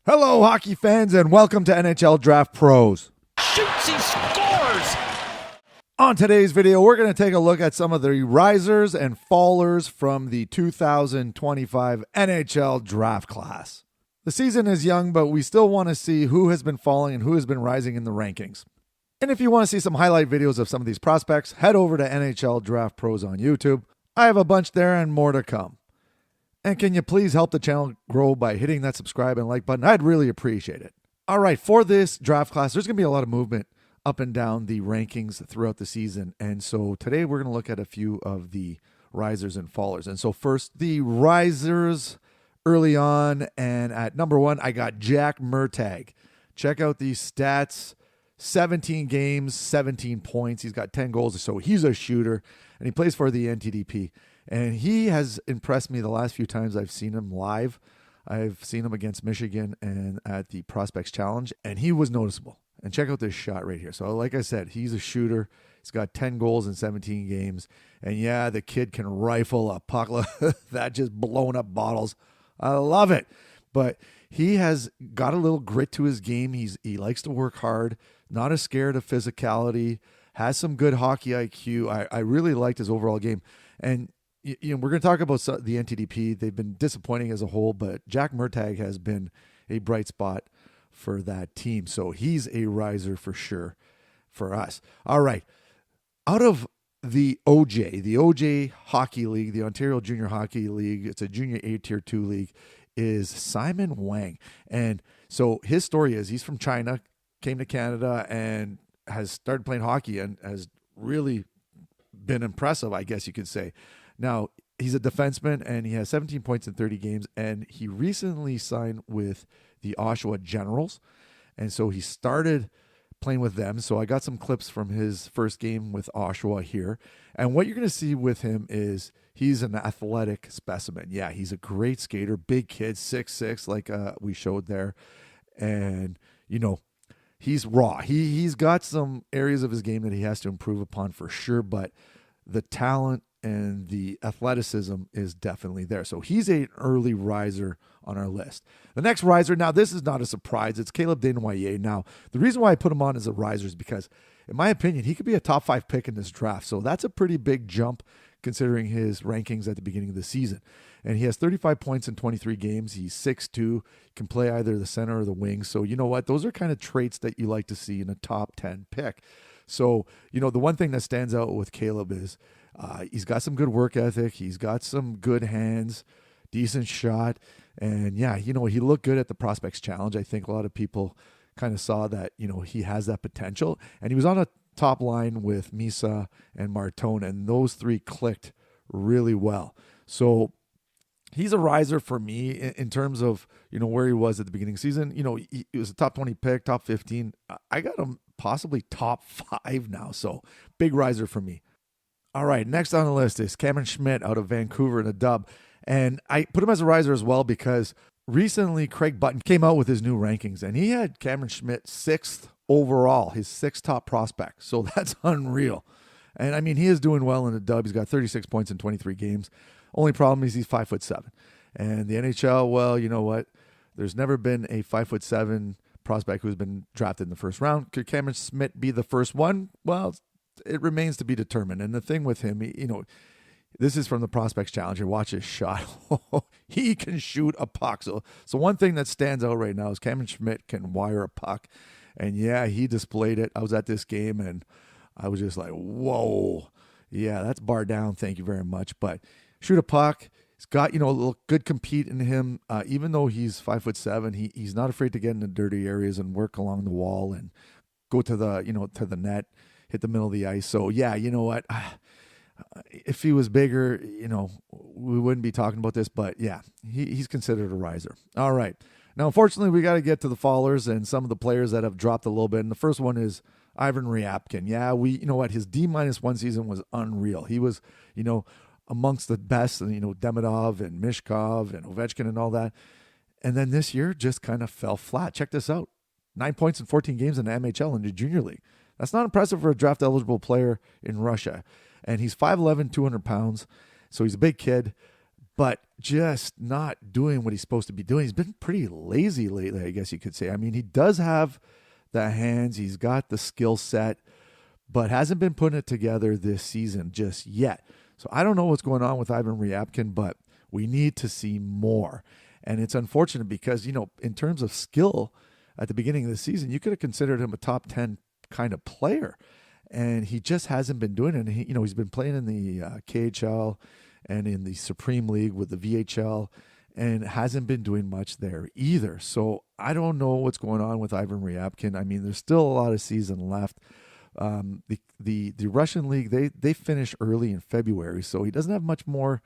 Hello, hockey fans, and welcome to NHL Draft Pros. Shoots, he scores! On today's video, we're going to take a look at some of the risers and fallers from the 2025 NHL Draft Class. The season is young, but we still want to see who has been falling and who has been rising in the rankings. And if you want to see some highlight videos of some of these prospects, head over to NHL Draft Pros on YouTube. I have a bunch there and more to come. And can you please help the channel grow by hitting that subscribe and like button? I'd really appreciate it. All right, for this draft class, there's going to be a lot of movement up and down the rankings throughout the season. And so today we're going to look at a few of the risers and fallers. And so first, the risers early on. And at number one, I got Jack Murtagh. Check out these stats. 17 games, 17 points. He's got 10 goals. So he's a shooter, and he plays for the NTDP. And he has impressed me the last few times I've seen him live. I've seen him against Michigan and at the Prospects Challenge, and he was noticeable. And check out this shot right here. So like I said, he's a shooter. He's got 10 goals in 17 games. And yeah, the kid can rifle a puck. That just blowing up bottles. I love it. But he has got a little grit to his game. He likes to work hard, not as scared of physicality, has some good hockey IQ. I really liked his overall game. And we're going to talk about the NTDP. They've been disappointing as a whole, but Jack Murtagh has been a bright spot for that team. So he's a riser for sure for us. All right. Out of the OJ Hockey League, the Ontario Junior Hockey League, it's a junior A Tier 2 league, is Simon Wang. And so his story is he's from China, came to Canada, and has started playing hockey and has really been impressive, I guess you could say. Now, he's a defenseman, and he has 17 points in 30 games, and he recently signed with the Oshawa Generals, and so he started playing with them. So I got some clips from his first game with Oshawa here, and what you're going to see with him is he's an athletic specimen. Yeah, he's a great skater, big kid, 6'6", like we showed there, and, he's raw. He's got some areas of his game that he has to improve upon for sure, but the talent and the athleticism is definitely there. So he's an early riser on our list. The next riser, now this is not a surprise. It's Caleb Desnoyers. Now, the reason why I put him on as a riser is because, in my opinion, he could be a top 5 pick in this draft. So that's a pretty big jump considering his rankings at the beginning of the season. And he has 35 points in 23 games. He's 6'2", can play either the center or the wing. So you know what? Those are kind of traits that you like to see in a top 10 pick. So, the one thing that stands out with Caleb is he's got some good work ethic. He's got some good hands, decent shot. And yeah, he looked good at the Prospects Challenge. I think a lot of people kind of saw that, he has that potential. And he was on a top line with Misa and Martone, and those three clicked really well. So he's a riser for me in terms of, where he was at the beginning of the season. He was a top 20 pick, top 15. I got him possibly top 5 now. So big riser for me. All right, next on the list is Cameron Schmidt out of Vancouver in a dub. And I put him as a riser as well because recently Craig Button came out with his new rankings, and he had Cameron Schmidt 6th overall, his 6th top prospect. So that's unreal. And I mean, he is doing well in a dub. He's got 36 points in 23 games. Only problem is he's 5'7". And the NHL, well, you know what? There's never been a 5'7" prospect who's been drafted in the first round. Could Cameron Schmidt be the first one? Well, it remains to be determined. And the thing with him, this is from the Prospects Challenge. Watch his shot. He can shoot a puck. So one thing that stands out right now is Cameron Schmidt can wire a puck. And yeah, he displayed it. I was at this game, and I was just like, whoa. Yeah, that's bar down. Thank you very much. But shoot a puck. He's got, a little good compete in him. Even though he's 5'7", he's not afraid to get in the dirty areas and work along the wall and go to the, to the net, hit the middle of the ice. So yeah, you know what? If he was bigger, we wouldn't be talking about this, but yeah, he's considered a riser. All right. Now, unfortunately, we got to get to the fallers and some of the players that have dropped a little bit. And the first one is Ivan Ryabkin. Yeah, his D-1 season was unreal. He was, amongst the best, Demidov and Mishkov and Ovechkin and all that. And then this year just kind of fell flat. Check this out. 9 points in 14 games in the MHL in the junior league. That's not impressive for a draft-eligible player in Russia. And he's 5'11", 200 pounds. So he's a big kid. but just not doing what he's supposed to be doing. He's been pretty lazy lately, I guess you could say. I mean, he does have the hands, he's got the skill set, but hasn't been putting it together this season just yet. So I don't know what's going on with Ivan Ryabkin, but we need to see more. And it's unfortunate because, in terms of skill at the beginning of the season, you could have considered him a top 10 kind of player. And he just hasn't been doing it. And he's been playing in the KHL and in the Supreme League with the VHL and hasn't been doing much there either. So I don't know what's going on with Ivan Ryabkin. I mean, there's still a lot of season left. The Russian league, they finish early in February, so he doesn't have much more,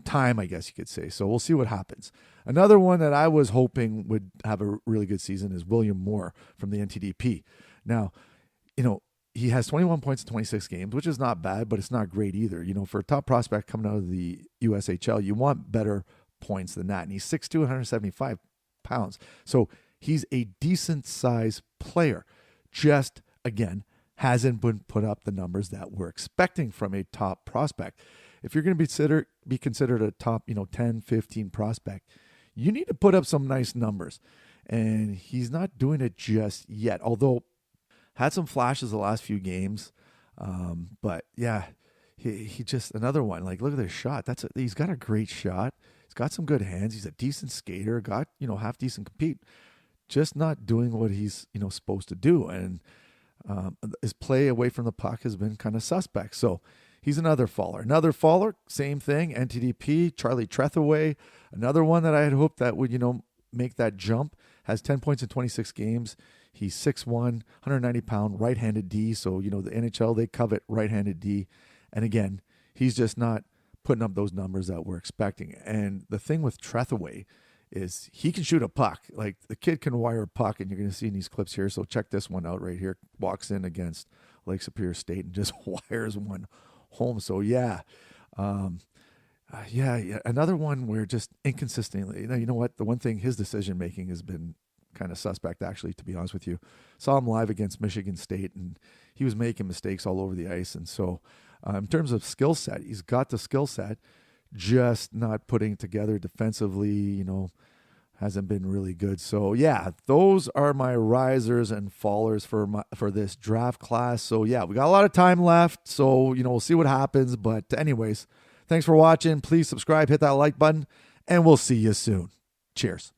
time, I guess you could say. So we'll see what happens. Another one that I was hoping would have a really good season is William Moore from the NTDP. Now, he has 21 points in 26 games, which is not bad, but it's not great either. For a top prospect coming out of the USHL, you want better points than that. And he's 6'2", 175 pounds. So he's a decent size player. Just, again, hasn't been put up the numbers that we're expecting from a top prospect. If you're going to be considered a top, 10, 15 prospect, you need to put up some nice numbers. And he's not doing it just yet, although had some flashes the last few games. But yeah, he just another one. Like, look at this shot. He's got a great shot. He's got some good hands. He's a decent skater. Got, half decent compete. Just not doing what he's, supposed to do. And his play away from the puck has been kind of suspect. So he's another faller. Another faller, same thing. NTDP, Charlie Trethaway, another one that I had hoped that would, make that jump. Has 10 points in 26 games. He's 6'1", 190-pound, right-handed D. So, the NHL, they covet right-handed D. And again, he's just not putting up those numbers that we're expecting. And the thing with Trethaway is he can shoot a puck. Like, the kid can wire a puck, and you're going to see in these clips here. So check this one out right here. Walks in against Lake Superior State and just wires one home. So, yeah. Another one where just inconsistently. You know what? The one thing, his decision-making has been kind of suspect, actually, to be honest with you. Saw him live against Michigan State, and he was making mistakes all over the ice. And so in terms of skill set, he's got the skill set, just not putting together defensively, hasn't been really good. So yeah, those are my risers and fallers for this draft class. So yeah, we got a lot of time left, so we'll see what happens. But anyways, thanks for watching. Please subscribe, hit that like button, and we'll see you soon. Cheers.